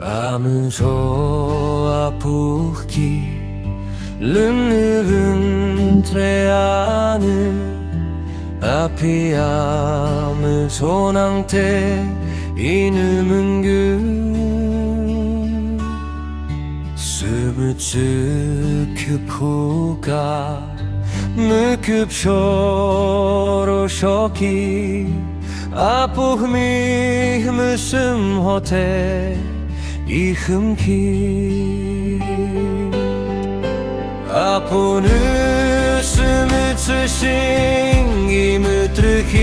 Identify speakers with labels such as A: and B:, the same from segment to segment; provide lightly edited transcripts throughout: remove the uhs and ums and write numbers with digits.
A: 아무소 아프기 른르른 트레아는 앞이 아무소 낭테 이누문 그 스브츠 큐푸가 무급쇼로 쇼키 아프미 무슨 호텔 이흠키 아프는 숨을 쓰신 이무트르히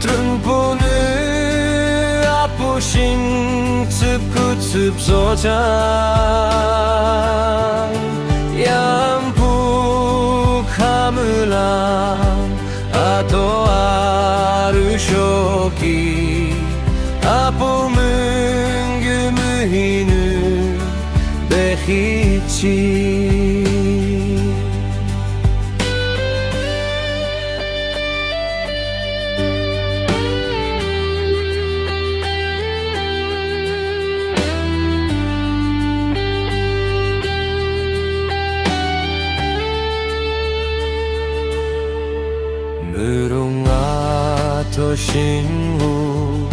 A: 트름보는 아프신 습구습소장 양북하물랑 아도 아르쇼기 아픔은 그무히는 베히치 무롱아 도신후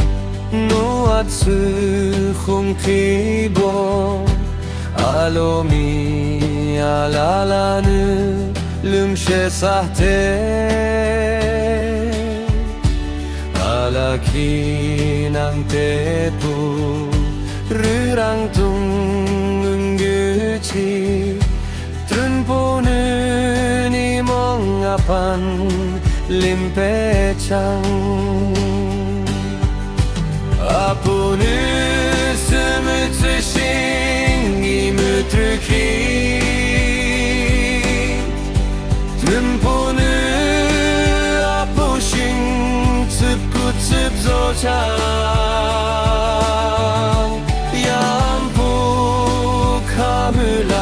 A: 노아츠 홈키보 알로미 알라라느 름셰사테 알라키낭테푸 르랑둥은그치 트른보는 이멍아판 림페창 아프는 숨을 쓰신 이무트르히 듬보는 아프신 습구습소장 양북하물랑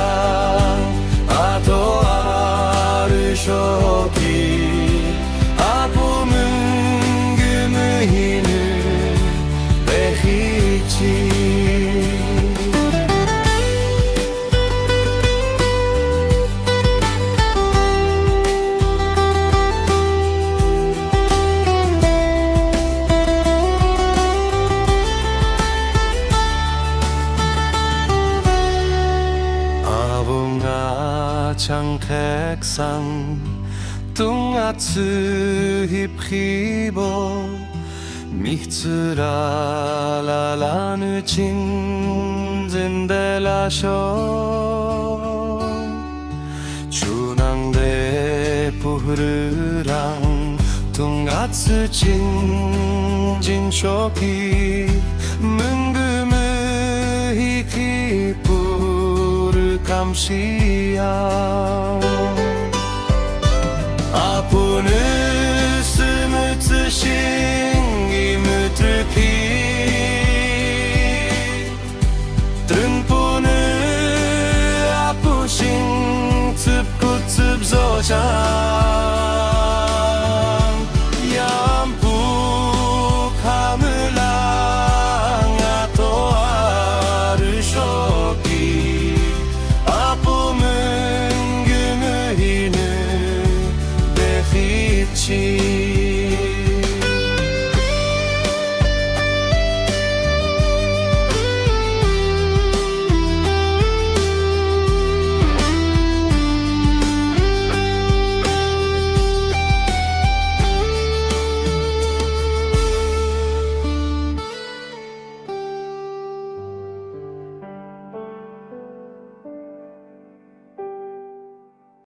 A: 아도 아르쇼기 아픔은 그무히는 베히치 아붕가 장택상 뚱아츠 힙히보 미츠라라라느 진진델라쇼 주낭대 부르랑 뚱아츠 진진쇼기 문금의 히키푸르 감시야 아프는 숨을 쓰신